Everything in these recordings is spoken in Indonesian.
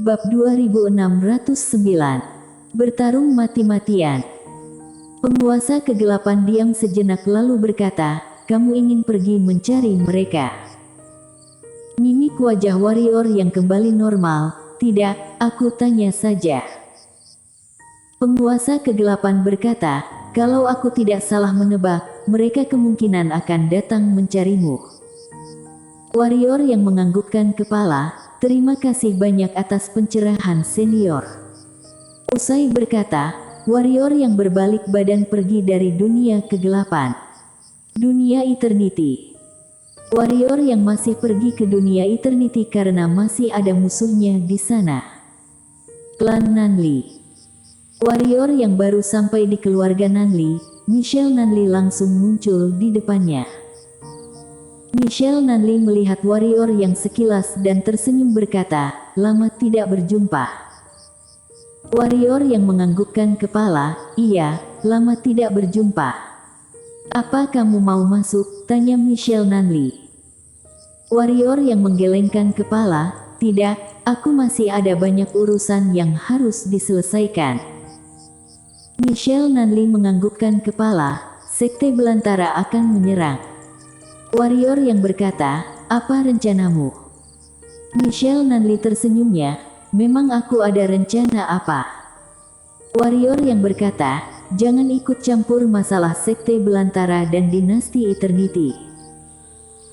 Bab 2609. Bertarung mati-matian. Penguasa kegelapan diam sejenak lalu berkata, "Kamu ingin pergi mencari mereka?" Mimik wajah warrior yang kembali normal. "Tidak, aku tanya saja." Penguasa kegelapan berkata, "Kalau aku tidak salah menebak, mereka kemungkinan akan datang mencarimu." Warrior yang menganggukkan kepala, "Terima kasih banyak atas pencerahan senior." Usai berkata, warrior yang berbalik badan pergi dari dunia kegelapan. Dunia Eternity. Warrior yang masih pergi ke dunia Eternity karena masih ada musuhnya di sana. Klan Nanli. Warrior yang baru sampai di keluarga Nanli, Michelle Nanli langsung muncul di depannya. Michelle Nanli melihat warrior yang sekilas dan tersenyum berkata, "Lama tidak berjumpa." Warrior yang menganggukkan kepala, "Iya, lama tidak berjumpa." "Apa kamu mau masuk?" tanya Michelle Nanli. Warrior yang menggelengkan kepala, "Tidak, aku masih ada banyak urusan yang harus diselesaikan." Michelle Nanli menganggukkan kepala, "Sekte Belantara akan menyerang." Warrior yang berkata, "Apa rencanamu?" Michelle Nanli tersenyumnya, "Memang aku ada rencana apa?" Warrior yang berkata, "Jangan ikut campur masalah Sekte Belantara dan Dinasti Eternity."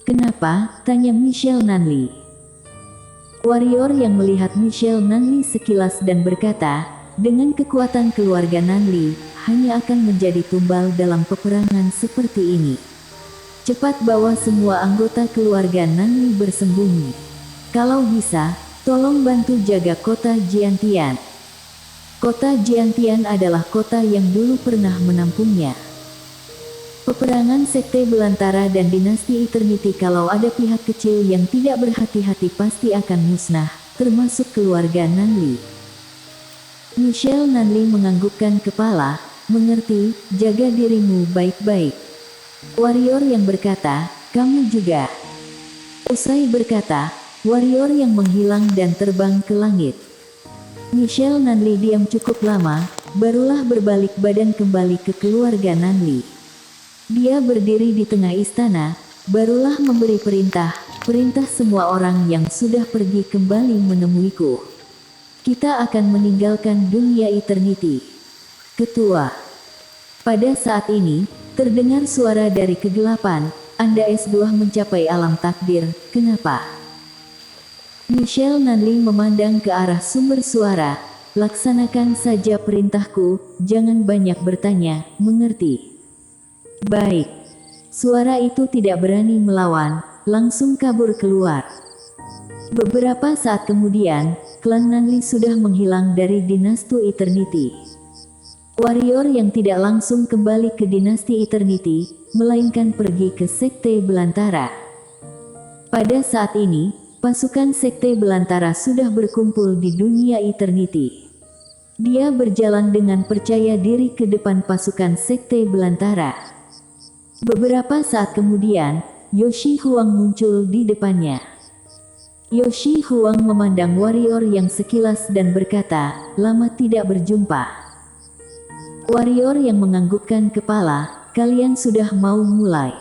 "Kenapa?" tanya Michelle Nanli. Warrior yang melihat Michelle Nanli sekilas dan berkata, "Dengan kekuatan keluarga Nanli, hanya akan menjadi tumbal dalam peperangan seperti ini. Cepat bawa semua anggota keluarga Nanli bersembunyi. Kalau bisa, tolong bantu jaga kota Jiantian." Kota Jiantian adalah kota yang dulu pernah menampungnya. Peperangan Sekte Belantara dan Dinasti Eternity, kalau ada pihak kecil yang tidak berhati-hati pasti akan musnah, termasuk keluarga Nanli. Michelle Nanli menganggukkan kepala, "Mengerti, jaga dirimu baik-baik." Warrior yang berkata, "Kamu juga." Usai berkata, warrior yang menghilang dan terbang ke langit. Michelle Nanli diam cukup lama, barulah berbalik badan kembali ke keluarga Nanli. Dia berdiri di tengah istana, barulah memberi perintah semua orang yang sudah pergi kembali menemuiku. Kita akan meninggalkan dunia Eternity. Ketua. Pada saat ini, terdengar suara dari kegelapan, "Anda S2 mencapai alam takdir, kenapa?" Michelle Nanli memandang ke arah sumber suara, "Laksanakan saja perintahku, jangan banyak bertanya, mengerti?" "Baik." Suara itu tidak berani melawan, langsung kabur keluar. Beberapa saat kemudian, klan Nanli sudah menghilang dari Dinasti Eternity. Warrior yang tidak langsung kembali ke Dinasti Eternity, melainkan pergi ke Sekte Belantara. Pada saat ini, pasukan Sekte Belantara sudah berkumpul di dunia Eternity. Dia berjalan dengan percaya diri ke depan pasukan Sekte Belantara. Beberapa saat kemudian, Yoshi Huang muncul di depannya. Yoshi Huang memandang warrior yang sekilas dan berkata, "Lama tidak berjumpa." Warrior yang menganggukkan kepala, "Kalian sudah mau mulai?"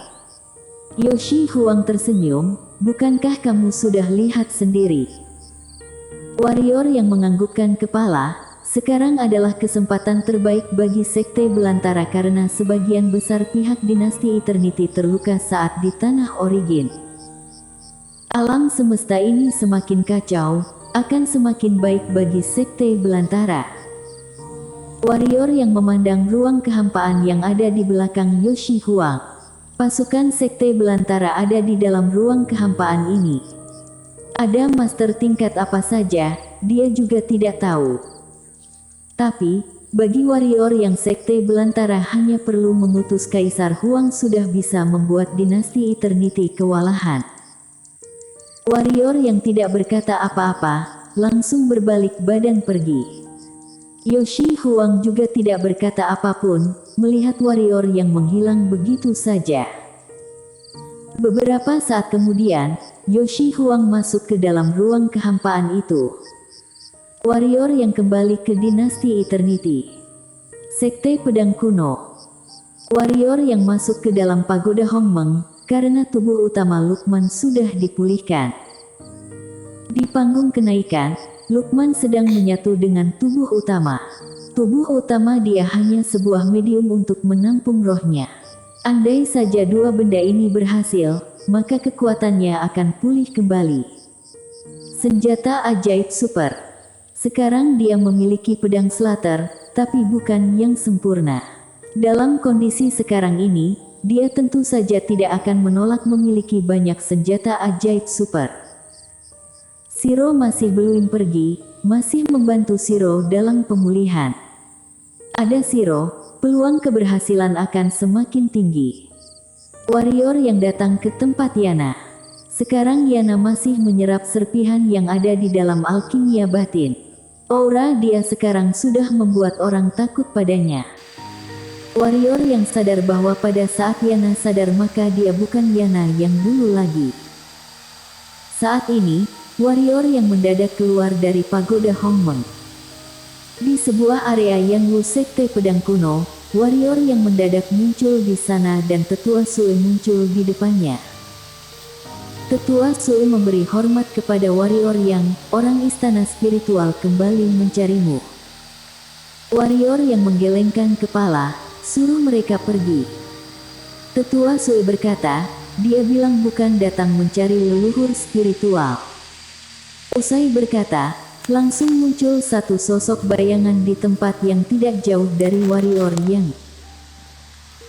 Yoshi Huang tersenyum, "Bukankah kamu sudah lihat sendiri?" Warrior yang menganggukkan kepala, "Sekarang adalah kesempatan terbaik bagi Sekte Belantara karena sebagian besar pihak Dinasti Eternity terluka saat di Tanah Origin. Alam semesta ini semakin kacau, akan semakin baik bagi Sekte Belantara." Warrior yang memandang ruang kehampaan yang ada di belakang Yoshi Huang. Pasukan Sekte Belantara ada di dalam ruang kehampaan ini. Ada master tingkat apa saja, dia juga tidak tahu. Tapi, bagi warrior yang Sekte Belantara hanya perlu mengutus Kaisar Huang sudah bisa membuat Dinasti Eternity kewalahan. Warrior yang tidak berkata apa-apa, langsung berbalik badan pergi. Yoshi Huang juga tidak berkata apapun, melihat warrior yang menghilang begitu saja. Beberapa saat kemudian, Yoshi Huang masuk ke dalam ruang kehampaan itu. Warrior yang kembali ke dinasti Eternity. Sekte Pedang Kuno. Warrior yang masuk ke dalam pagoda Hongmeng, karena tubuh utama Lukman sudah dipulihkan. Di panggung kenaikan, Lukman sedang menyatu dengan tubuh utama. Tubuh utama dia hanya sebuah medium untuk menampung rohnya. Andai saja dua benda ini berhasil, maka kekuatannya akan pulih kembali. Senjata ajaib super. Sekarang dia memiliki pedang Slater, tapi bukan yang sempurna. Dalam kondisi sekarang ini, dia tentu saja tidak akan menolak memiliki banyak senjata ajaib super. Shiro masih belum pergi, masih membantu Shiro dalam pemulihan. Ada Shiro, peluang keberhasilan akan semakin tinggi. Warrior yang datang ke tempat Yana. Sekarang Yana masih menyerap serpihan yang ada di dalam alkimia batin. Aura dia sekarang sudah membuat orang takut padanya. Warrior yang sadar bahwa pada saat Yana sadar maka dia bukan Yana yang dulu lagi. Saat ini, warrior yang mendadak keluar dari pagoda Hongmeng. Di sebuah area yang Sekte Pedang Kuno, warrior yang mendadak muncul di sana dan Tetua Sue muncul di depannya. Tetua Sue memberi hormat kepada warrior yang, orang istana spiritual kembali mencarimu. Warrior yang menggelengkan kepala, suruh mereka pergi. Tetua Sue berkata, dia bilang bukan datang mencari leluhur spiritual. Usai berkata, langsung muncul satu sosok bayangan di tempat yang tidak jauh dari warrior yang.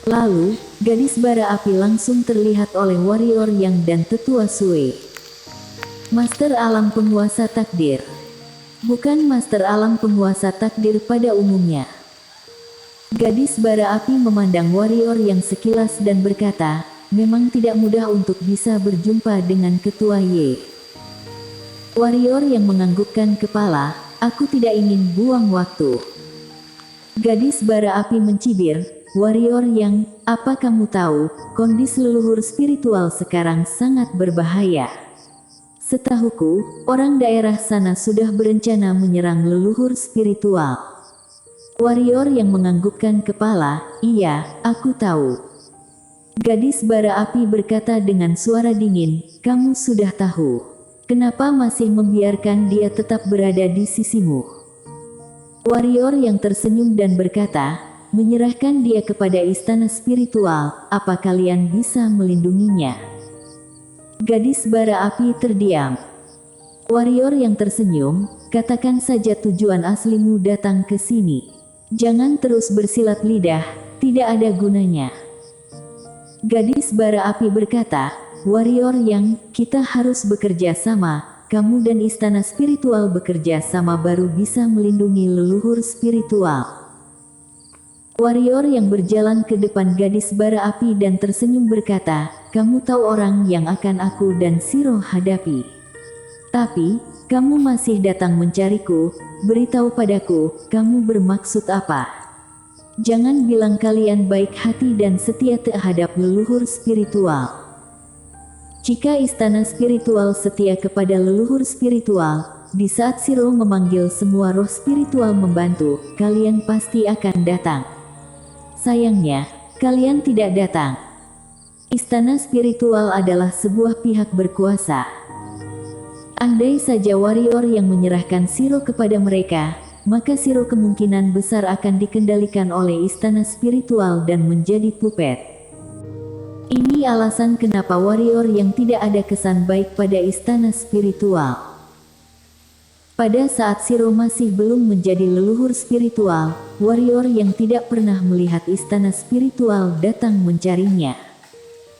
Lalu, gadis bara api langsung terlihat oleh warrior yang dan Tetua Sue. Master alam penguasa takdir. Bukan master alam penguasa takdir pada umumnya. Gadis bara api memandang warrior yang sekilas dan berkata, memang tidak mudah untuk bisa berjumpa dengan Ketua Ye. Warrior yang menganggukkan kepala, aku tidak ingin buang waktu. Gadis bara api mencibir, warrior yang, apa kamu tahu, kondisi leluhur spiritual sekarang sangat berbahaya. Setahuku, orang daerah sana sudah berencana menyerang leluhur spiritual. Warrior yang menganggukkan kepala, iya, aku tahu. Gadis bara api berkata dengan suara dingin, kamu sudah tahu. Kenapa masih membiarkan dia tetap berada di sisimu? Warrior yang tersenyum dan berkata, menyerahkan dia kepada istana spiritual, apa kalian bisa melindunginya? Gadis bara api terdiam. Warrior yang tersenyum, katakan saja tujuan aslimu datang ke sini. Jangan terus bersilat lidah, tidak ada gunanya. Gadis bara api berkata, warrior yang, kita harus bekerja sama, kamu dan istana spiritual bekerja sama baru bisa melindungi leluhur spiritual. Warrior yang berjalan ke depan gadis bara api dan tersenyum berkata, kamu tahu orang yang akan aku dan Shiro hadapi. Tapi, kamu masih datang mencariku, beritahu padaku, kamu bermaksud apa? Jangan bilang kalian baik hati dan setia terhadap leluhur spiritual. Jika istana spiritual setia kepada leluhur spiritual, di saat Shiro memanggil semua roh spiritual membantu, kalian pasti akan datang. Sayangnya, kalian tidak datang. Istana spiritual adalah sebuah pihak berkuasa. Andai saja warrior yang menyerahkan Shiro kepada mereka, maka Shiro kemungkinan besar akan dikendalikan oleh istana spiritual dan menjadi puppet. Ini alasan kenapa warrior yang tidak ada kesan baik pada istana spiritual. Pada saat Shiro masih belum menjadi leluhur spiritual, warrior yang tidak pernah melihat istana spiritual datang mencarinya.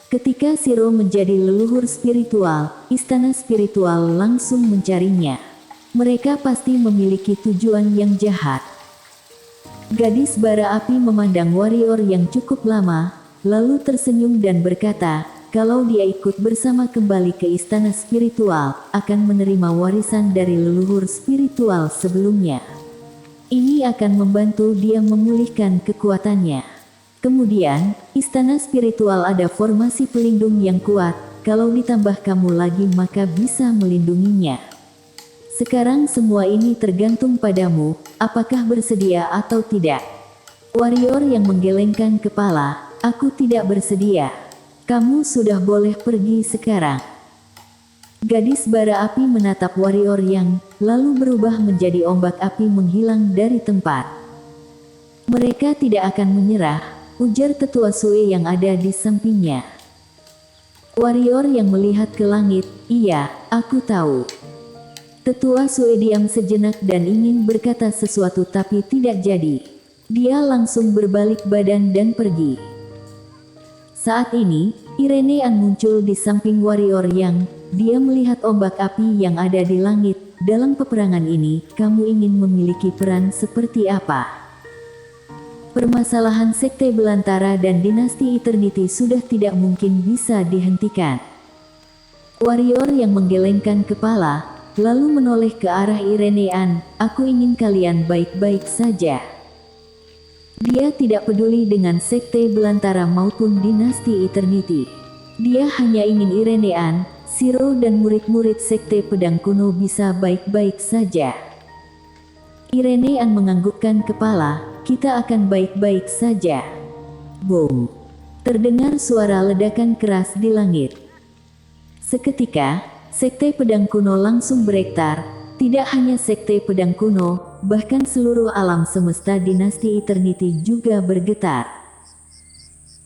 Ketika Shiro menjadi leluhur spiritual, istana spiritual langsung mencarinya. Mereka pasti memiliki tujuan yang jahat. Gadis bara api memandang warrior yang cukup lama, lalu tersenyum dan berkata, kalau dia ikut bersama kembali ke istana spiritual, akan menerima warisan dari leluhur spiritual sebelumnya. Ini akan membantu dia memulihkan kekuatannya. Kemudian, istana spiritual ada formasi pelindung yang kuat, kalau ditambah kamu lagi maka bisa melindunginya. Sekarang semua ini tergantung padamu, apakah bersedia atau tidak. Warrior yang menggelengkan kepala, aku tidak bersedia. Kamu sudah boleh pergi sekarang. Gadis bara api menatap warrior yang lalu berubah menjadi ombak api menghilang dari tempat. Mereka tidak akan menyerah, ujar tetua Sue yang ada di sampingnya. Warrior yang melihat ke langit, iya, aku tahu. Tetua Sue diam sejenak dan ingin berkata sesuatu tapi tidak jadi. Dia langsung berbalik badan dan pergi. Saat ini, Irene An muncul di samping warrior yang dia melihat ombak api yang ada di langit. Dalam peperangan ini, kamu ingin memiliki peran seperti apa? Permasalahan sekte belantara dan dinasti Eternity sudah tidak mungkin bisa dihentikan. Warrior yang menggelengkan kepala, lalu menoleh ke arah Irene An, aku ingin kalian baik-baik saja. Dia tidak peduli dengan sekte belantara maupun dinasti Eternity. Dia hanya ingin Irene An, Shiro dan murid-murid sekte pedang kuno bisa baik-baik saja. Irene An menganggukkan kepala, kita akan baik-baik saja. Boom! Terdengar suara ledakan keras di langit. Seketika, sekte pedang kuno langsung berektar. Tidak hanya sekte pedang kuno, bahkan seluruh alam semesta dinasti Eternity juga bergetar.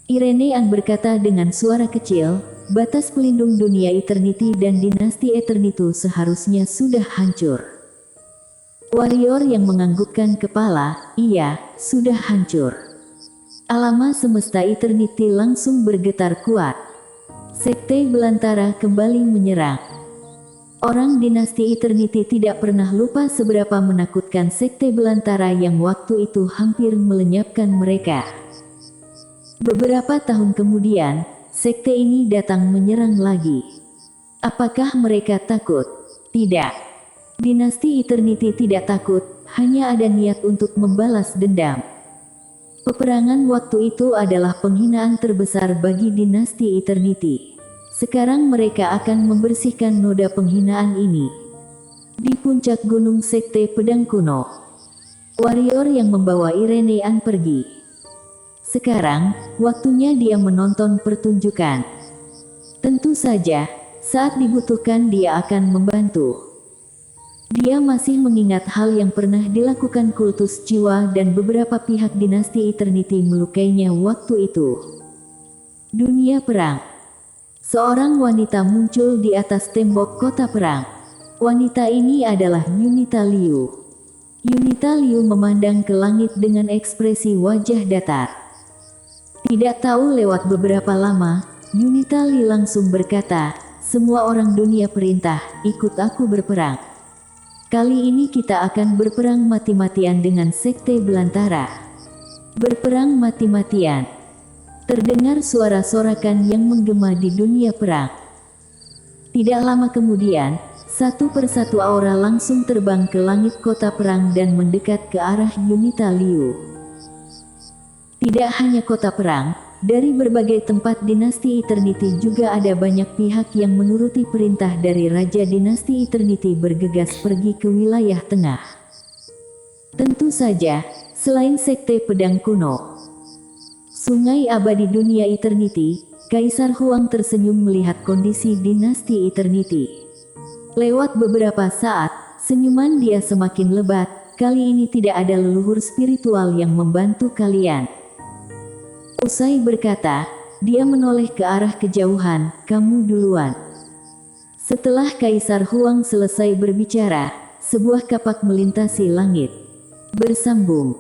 Irene An berkata dengan suara kecil, batas pelindung dunia Eternity dan dinasti Eternity seharusnya sudah hancur. Warrior yang menganggukkan kepala, iya, sudah hancur. Alam semesta Eternity langsung bergetar kuat. Sekte belantara kembali menyerang. Orang dinasti Eternity tidak pernah lupa seberapa menakutkan sekte belantara yang waktu itu hampir melenyapkan mereka. Beberapa tahun kemudian, sekte ini datang menyerang lagi. Apakah mereka takut? Tidak. Dinasti Eternity tidak takut, hanya ada niat untuk membalas dendam. Peperangan waktu itu adalah penghinaan terbesar bagi dinasti Eternity. Sekarang mereka akan membersihkan noda penghinaan ini. Di puncak gunung sekte pedang kuno, warrior yang membawa Irene An pergi. Sekarang, waktunya dia menonton pertunjukan. Tentu saja, saat dibutuhkan dia akan membantu. Dia masih mengingat hal yang pernah dilakukan kultus jiwa dan beberapa pihak dinasti Eternity melukainya waktu itu. Dunia perang. Seorang wanita muncul di atas tembok kota perang. Wanita ini adalah Yunita Liu. Yunita Liu memandang ke langit dengan ekspresi wajah datar. Tidak tahu lewat beberapa lama, Yunita Liu langsung berkata, semua orang dunia perintah, ikut aku berperang. Kali ini kita akan berperang mati-matian dengan sekte belantara. Berperang mati-matian. Terdengar suara sorakan yang menggema di dunia perang. Tidak lama kemudian, satu persatu aura langsung terbang ke langit kota perang dan mendekat ke arah Yunita Liu. Tidak hanya kota perang, dari berbagai tempat dinasti Eternity juga ada banyak pihak yang menuruti perintah dari Raja Dinasti Eternity bergegas pergi ke wilayah tengah. Tentu saja, selain sekte pedang kuno. Sungai abadi dunia Eternity, Kaisar Huang tersenyum melihat kondisi dinasti Eternity. Lewat beberapa saat, senyuman dia semakin lebat, kali ini tidak ada leluhur spiritual yang membantu kalian. Usai berkata, dia menoleh ke arah kejauhan, kamu duluan. Setelah Kaisar Huang selesai berbicara, sebuah kapak melintasi langit. Bersambung.